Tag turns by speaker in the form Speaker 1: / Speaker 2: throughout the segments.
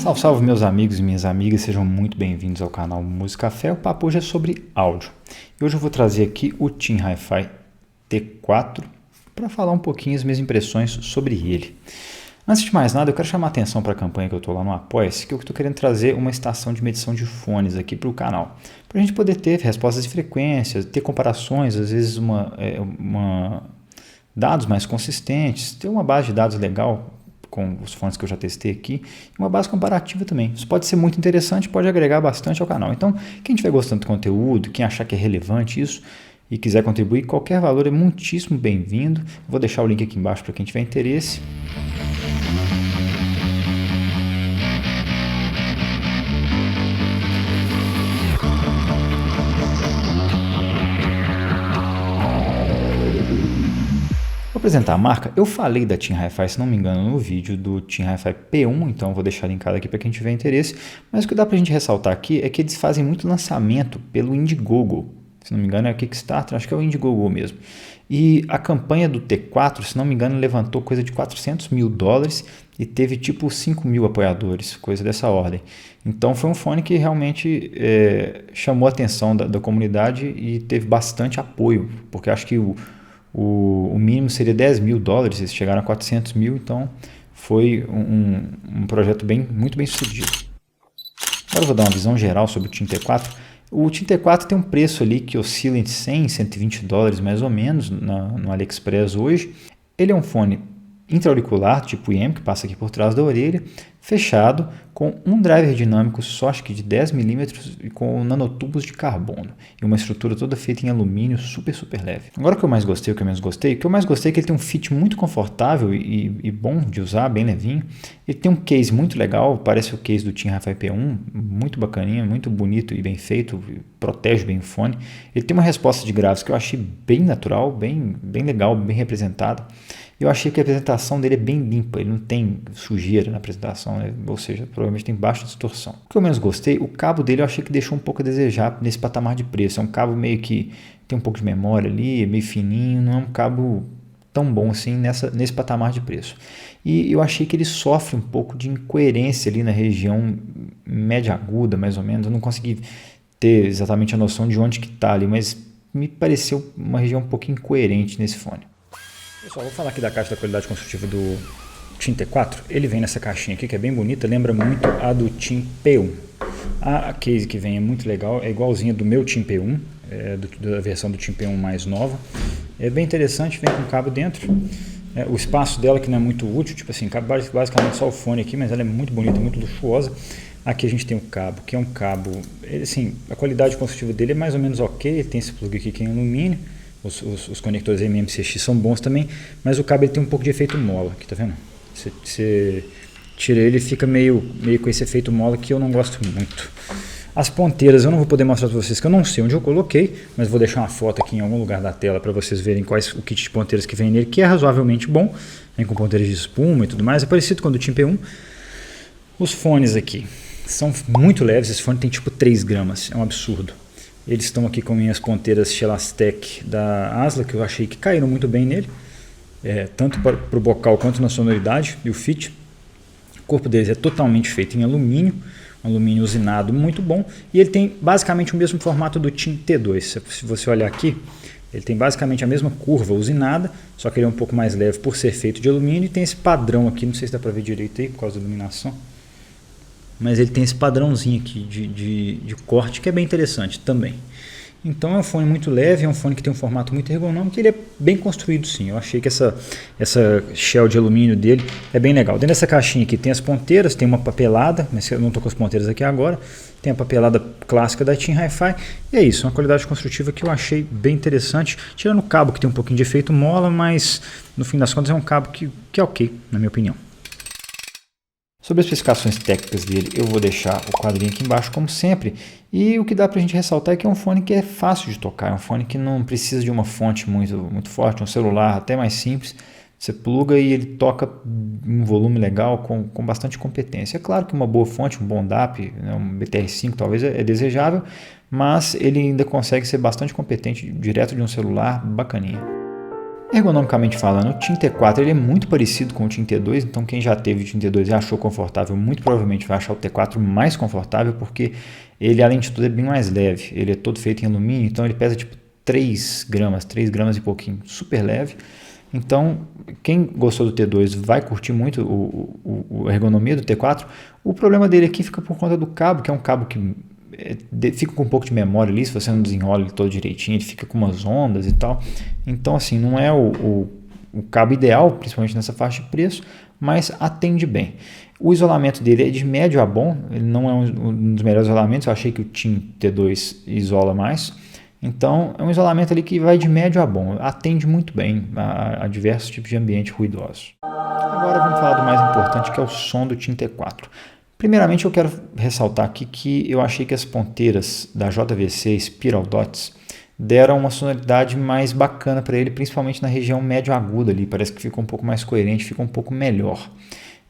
Speaker 1: Salve, salve meus amigos e minhas amigas, sejam muito bem-vindos ao canal Música Café. O papo hoje é sobre áudio. E hoje eu vou trazer aqui o TIM Hi-Fi T4 para falar um pouquinho as minhas impressões sobre ele. Antes de mais nada, eu quero chamar a atenção para a campanha que eu estou lá no Apoia-se, que eu estou querendo trazer uma estação de medição de fones aqui para o canal, para a gente poder ter respostas de frequências, ter comparações, às vezes dados mais consistentes, ter uma base de dados legal com os fones que eu já testei aqui, e uma base comparativa também. Isso pode ser muito interessante, pode agregar bastante ao canal. Então, quem estiver gostando do conteúdo, quem achar que é relevante isso e quiser contribuir, qualquer valor é muitíssimo bem-vindo. Vou deixar o link aqui embaixo para quem tiver interesse. Vou apresentar a marca. Eu falei da TIM Hi-Fi, se não me engano, no vídeo do TIM Hi-Fi P1, então vou deixar linkado aqui para quem tiver interesse. Mas o que dá para a gente ressaltar aqui é que eles fazem muito lançamento pelo Indiegogo. Se não me engano é o Kickstarter, acho que é o Indiegogo mesmo. E a campanha do T4, se não me engano, levantou coisa de $400 mil e teve tipo 5 mil apoiadores, coisa dessa ordem. Então foi um fone que realmente chamou a atenção da comunidade e teve bastante apoio, porque acho que o mínimo seria $10 mil, eles chegaram a 400 mil, então foi um projeto muito bem sucedido. Agora eu vou dar uma visão geral sobre o TIM T4. O TIM T4 tem um preço ali que oscila entre 100 e 120 dólares mais ou menos no AliExpress hoje. Ele é um fone intra-auricular tipo IM, que passa aqui por trás da orelha, fechado, com um driver dinâmico só, acho que de 10 mm e com nanotubos de carbono. E uma estrutura toda feita em alumínio super leve. Agora o que eu mais gostei, o que eu menos gostei? O que eu mais gostei é que ele tem um fit muito confortável e bom de usar, bem levinho. Ele tem um case muito legal, parece o case do TIM Hi-Fi P1, muito bacaninha, muito bonito e bem feito, protege bem o fone. Ele tem uma resposta de graves que eu achei bem natural, bem legal, bem representada. Eu achei que a apresentação dele é bem limpa, ele não tem sujeira na apresentação, né? Ou seja, provavelmente tem baixa distorção. O que eu menos gostei, o cabo dele eu achei que deixou um pouco a desejar nesse patamar de preço. É um cabo meio que tem um pouco de memória ali, é meio fininho, não é um cabo tão bom assim nesse patamar de preço. E eu achei que ele sofre um pouco de incoerência ali na região média aguda, mais ou menos. Eu não consegui ter exatamente a noção de onde que está ali, mas me pareceu uma região um pouco incoerente nesse fone. Pessoal, vou falar aqui da caixa da qualidade construtiva do TIM T4. Ele vem nessa caixinha aqui que é bem bonita, lembra muito a do TIM P1. A case que vem é muito legal, é igualzinha do meu TIM P1, da versão do TIM P1 mais nova. É bem interessante, vem com cabo dentro. O espaço dela que não é muito útil, tipo assim, cabe basicamente só o fone aqui, mas ela é muito bonita, muito luxuosa. Aqui a gente tem o cabo, que é um cabo, assim, a qualidade construtiva dele é mais ou menos ok, tem esse plug aqui que é em alumínio. Os conectores MMCX são bons também, mas o cabo ele tem um pouco de efeito mola, aqui tá vendo? Você tira ele e fica meio com esse efeito mola que eu não gosto muito. As ponteiras eu não vou poder mostrar para vocês, que eu não sei onde eu coloquei, mas vou deixar uma foto aqui em algum lugar da tela para vocês verem o kit de ponteiras que vem nele, que é razoavelmente bom, vem com ponteiras de espuma e tudo mais, é parecido com o do TIM P1. Os fones aqui são muito leves, esse fone tem tipo 3 gramas, é um absurdo. Eles estão aqui com minhas ponteiras Shelastec da Asla, que eu achei que caíram muito bem nele, tanto para o bocal quanto na sonoridade e o fit. O corpo deles é totalmente feito em alumínio, um alumínio usinado muito bom, e ele tem basicamente o mesmo formato do TIM T2. Se você olhar aqui, ele tem basicamente a mesma curva usinada, só que ele é um pouco mais leve por ser feito de alumínio, e tem esse padrão aqui, não sei se dá para ver direito aí por causa da iluminação. Mas ele tem esse padrãozinho aqui de corte que é bem interessante também. Então é um fone muito leve, é um fone que tem um formato muito ergonômico e ele é bem construído sim. Eu achei que essa shell de alumínio dele é bem legal. Dentro dessa caixinha aqui tem as ponteiras, tem uma papelada, mas eu não estou com as ponteiras aqui agora. Tem a papelada clássica da TIM Hi-Fi e é isso, uma qualidade construtiva que eu achei bem interessante. Tirando o cabo que tem um pouquinho de efeito mola, mas no fim das contas é um cabo que é ok, na minha opinião. Sobre as especificações técnicas dele, eu vou deixar o quadrinho aqui embaixo, como sempre. E o que dá para a gente ressaltar é que é um fone que é fácil de tocar, é um fone que não precisa de uma fonte muito forte, um celular até mais simples. Você pluga e ele toca em um volume legal, com bastante competência. É claro que uma boa fonte, um bom DAP, né, um BTR5 talvez é desejável, mas ele ainda consegue ser bastante competente direto de um celular, bacaninha. Ergonomicamente falando, o Tim T4 ele é muito parecido com o Tim T2, então quem já teve o Tim T2 e achou confortável, muito provavelmente vai achar o T4 mais confortável, porque ele, além de tudo, é bem mais leve. Ele é todo feito em alumínio, então ele pesa tipo 3 gramas e pouquinho, super leve. Então, quem gostou do T2 vai curtir muito a ergonomia do T4. O problema dele aqui fica por conta do cabo, que é um cabo que fica com um pouco de memória ali, se você não desenrola ele todo direitinho, ele fica com umas ondas e tal. Então, assim, não é o cabo ideal, principalmente nessa faixa de preço, mas atende bem. O isolamento dele é de médio a bom, ele não é um dos melhores isolamentos, eu achei que o Tim T2 isola mais. Então, é um isolamento ali que vai de médio a bom, atende muito bem a diversos tipos de ambiente ruidosos. Agora vamos falar do mais importante, que é o som do Tim T4. Primeiramente, eu quero ressaltar aqui que eu achei que as ponteiras da JVC Spiral Dots deram uma sonoridade mais bacana para ele, principalmente na região médio-aguda ali, parece que ficou um pouco mais coerente, ficou um pouco melhor.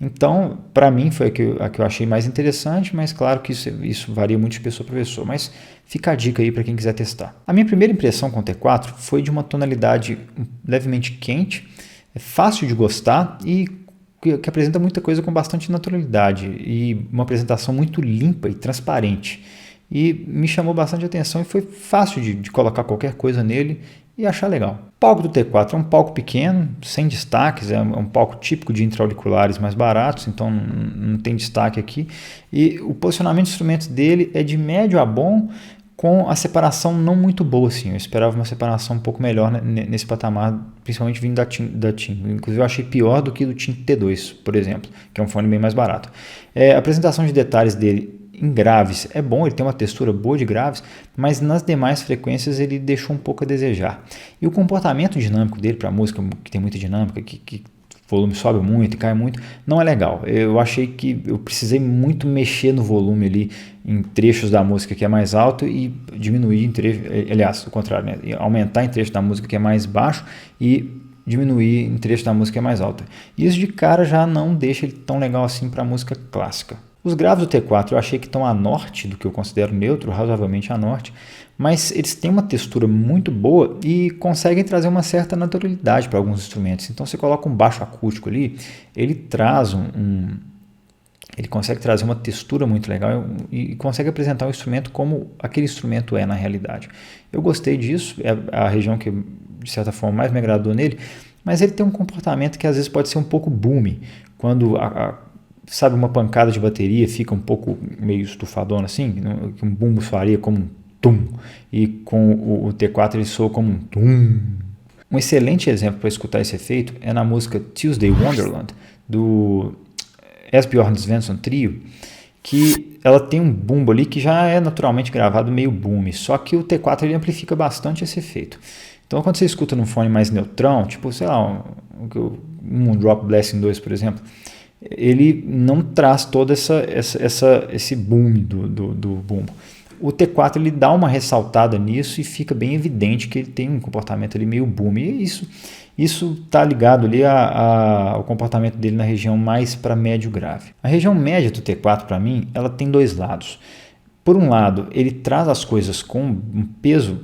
Speaker 1: Então, para mim foi a que eu achei mais interessante, mas claro que isso varia muito de pessoa para pessoa, mas fica a dica aí para quem quiser testar. A minha primeira impressão com o T4 foi de uma tonalidade levemente quente, é fácil de gostar e que apresenta muita coisa com bastante naturalidade e uma apresentação muito limpa e transparente. E me chamou bastante atenção e foi fácil de colocar qualquer coisa nele e achar legal. O palco do T4 é um palco pequeno, sem destaques, é um palco típico de intra-auriculares mais baratos, então não tem destaque aqui. E o posicionamento de instrumentos dele é de médio a bom, com a separação não muito boa, assim. Eu esperava uma separação um pouco melhor nesse patamar, principalmente vindo da TIM. Inclusive eu achei pior do que do TIM T2, por exemplo, que é um fone bem mais barato. A apresentação de detalhes dele em graves é bom, ele tem uma textura boa de graves, mas nas demais frequências ele deixou um pouco a desejar. E o comportamento dinâmico dele para música, que tem muita dinâmica, que o volume sobe muito e cai muito, não é legal. Eu achei que eu precisei muito mexer no volume ali em trechos da música que é mais alto e diminuir em trechos, aliás, o contrário, né? Aumentar em trechos da música que é mais baixo e diminuir em trechos da música que é mais alta. Isso de cara já não deixa ele tão legal assim para música clássica. Os graves do T4 eu achei que estão a norte do que eu considero neutro, razoavelmente a norte, mas eles têm uma textura muito boa e conseguem trazer uma certa naturalidade para alguns instrumentos. Então você coloca um baixo acústico ali, ele traz ele consegue trazer uma textura muito legal e consegue apresentar o instrumento como aquele instrumento é na realidade. Eu gostei disso, é a região que de certa forma mais me agradou nele, mas ele tem um comportamento que às vezes pode ser um pouco boom, quando sabe, uma pancada de bateria fica um pouco meio estufadona assim, que um bumbo faria como um tum, e com o T4 ele soa como um tum. Um excelente exemplo para escutar esse efeito é na música Tuesday Wonderland, do Asbjørn Svensson Trio, que ela tem um bumbo ali que já é naturalmente gravado meio boom, só que o T4 ele amplifica bastante esse efeito. Então quando você escuta num fone mais neutrão, tipo, sei lá, um Drop Blessing 2, por exemplo, ele não traz todo esse boom do bumbo. O T4 ele dá uma ressaltada nisso e fica bem evidente que ele tem um comportamento ali meio boom. E isso está ligado ali ao comportamento dele na região mais para médio grave. A região média do T4 para mim, ela tem dois lados. Por um lado, ele traz as coisas com um peso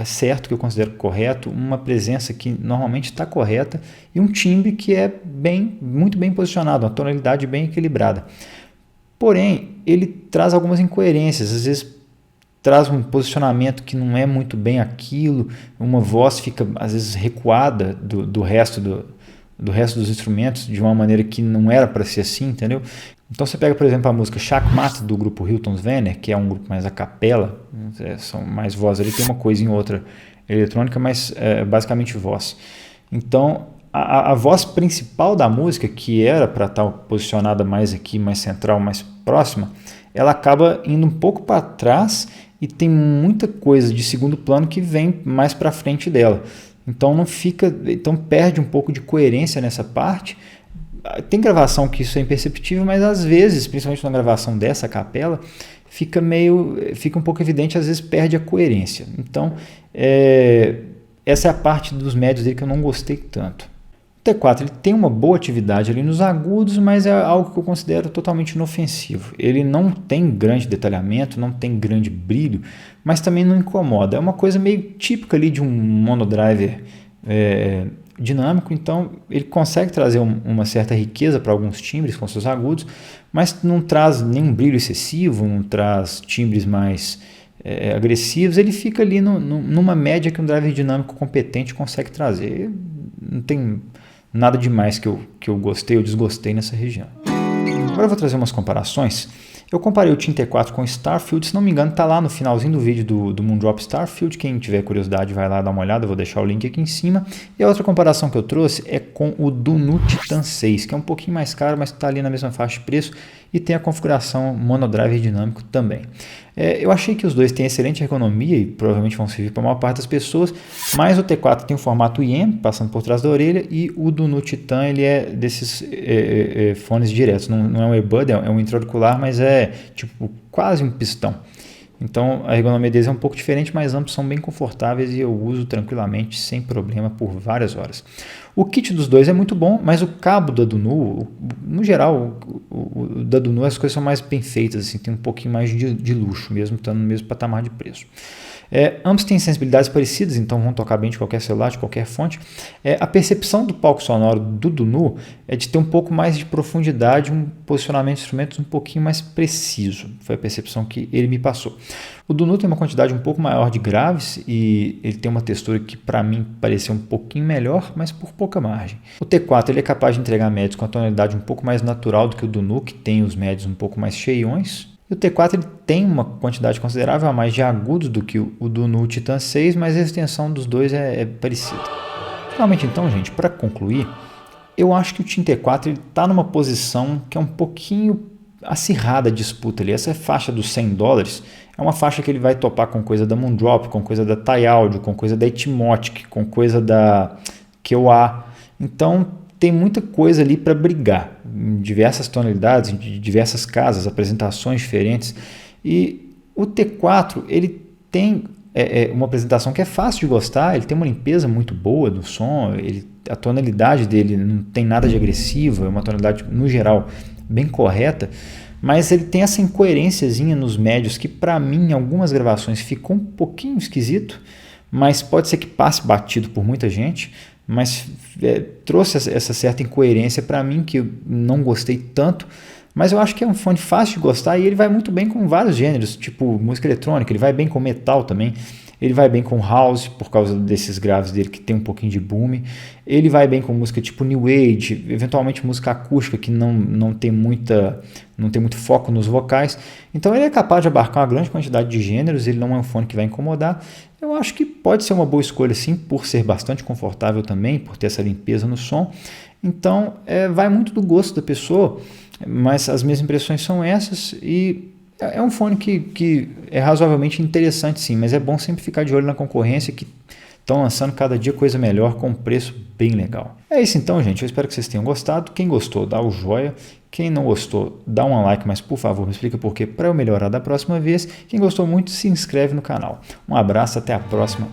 Speaker 1: certo, que eu considero correto, uma presença que normalmente está correta e um timbre que é muito bem posicionado, uma tonalidade bem equilibrada. Porém, ele traz algumas incoerências, às vezes traz um posicionamento que não é muito bem aquilo, uma voz fica às vezes recuada do resto dos instrumentos de uma maneira que não era para ser assim, entendeu? Então você pega, por exemplo, a música Shakmat do grupo Hilton Svenner, que é um grupo mais a capela, são mais vozes, ele tem uma coisa em outra eletrônica, mas é basicamente voz. Então a voz principal da música, que era para estar posicionada mais aqui, mais central, mais próxima, ela acaba indo um pouco para trás e tem muita coisa de segundo plano que vem mais para frente dela. Então perde um pouco de coerência nessa parte. Tem gravação que isso é imperceptível, mas às vezes, principalmente na gravação dessa capela, fica um pouco evidente, às vezes perde a coerência. Então, essa é a parte dos médios dele que eu não gostei tanto. O T4 ele tem uma boa atividade ali nos agudos, mas é algo que eu considero totalmente inofensivo. Ele não tem grande detalhamento, não tem grande brilho, mas também não incomoda. É uma coisa meio típica ali de um monodriver dinâmico, então ele consegue trazer uma certa riqueza para alguns timbres com seus agudos, mas não traz nenhum brilho excessivo, não traz timbres mais agressivos, ele fica ali numa média que um driver dinâmico competente consegue trazer. Não tem nada demais que eu gostei ou desgostei nessa região. Agora eu vou trazer umas comparações. Eu comparei o TIM T4 com o Starfield, se não me engano está lá no finalzinho do vídeo do Moondrop Starfield, quem tiver curiosidade vai lá dar uma olhada, eu vou deixar o link aqui em cima. E a outra comparação que eu trouxe é com o Dunu Titan 6, que é um pouquinho mais caro, mas está ali na mesma faixa de preço e tem a configuração monodrive dinâmico também. Eu achei que os dois têm excelente ergonomia e provavelmente vão servir para a maior parte das pessoas, mas o T4 tem o formato IM, passando por trás da orelha, e o Dunu Titan ele é desses fones diretos, não é um earbud, é um intra-auricular, mas é tipo quase um pistão. Então a ergonomia deles é um pouco diferente, mas ambos são bem confortáveis e eu uso tranquilamente, sem problema, por várias horas. O kit dos dois é muito bom, mas o cabo da Dunu, no geral, o da Dunu as coisas são mais bem feitas, assim, tem um pouquinho mais de luxo mesmo, estando no mesmo patamar de preço. Ambos têm sensibilidades parecidas, então vão tocar bem de qualquer celular, de qualquer fonte. A percepção do palco sonoro do Dunu é de ter um pouco mais de profundidade, um posicionamento de instrumentos um pouquinho mais preciso. Foi a percepção que ele me passou. O Dunu tem uma quantidade um pouco maior de graves e ele tem uma textura que para mim pareceu um pouquinho melhor, mas por pouca margem. O T4 ele é capaz de entregar médios com a tonalidade um pouco mais natural do que o Dunu, que tem os médios um pouco mais cheiões. E o T4 ele tem uma quantidade considerável a mais de agudos do que o Dunu Titan 6, mas a extensão dos dois é parecida. Finalmente então, gente, para concluir, eu acho que o TIM T4 está numa posição que é um pouquinho acirrada a disputa ali. Essa faixa dos $100 é uma faixa que ele vai topar com coisa da Moondrop, com coisa da Thai Audio, com coisa da Etymotic, com coisa da QA. Então tem muita coisa ali para brigar, em diversas tonalidades, em diversas casas, apresentações diferentes. E o T4 ele tem uma apresentação que é fácil de gostar, ele tem uma limpeza muito boa do som, a tonalidade dele não tem nada de agressiva, é uma tonalidade no geral bem correta, mas ele tem essa incoerênciazinha nos médios que para mim em algumas gravações ficou um pouquinho esquisito, mas pode ser que passe batido por muita gente, mas trouxe essa certa incoerência para mim que eu não gostei tanto, mas eu acho que é um fone fácil de gostar e ele vai muito bem com vários gêneros, tipo música eletrônica, ele vai bem com metal também, ele vai bem com house por causa desses graves dele que tem um pouquinho de boom, ele vai bem com música tipo new age, eventualmente música acústica que não tem muito foco nos vocais, então ele é capaz de abarcar uma grande quantidade de gêneros, ele não é um fone que vai incomodar. Eu acho que pode ser uma boa escolha sim, por ser bastante confortável também, por ter essa limpeza no som. Então vai muito do gosto da pessoa, mas as minhas impressões são essas e é um fone que é razoavelmente interessante sim, mas é bom sempre ficar de olho na concorrência que estão lançando cada dia coisa melhor com um preço bem legal. É isso então, gente, eu espero que vocês tenham gostado. Quem gostou, dá o joia. Quem não gostou, dá um like, mas por favor me explica por quê para eu melhorar da próxima vez. Quem gostou muito, se inscreve no canal. Um abraço, até a próxima.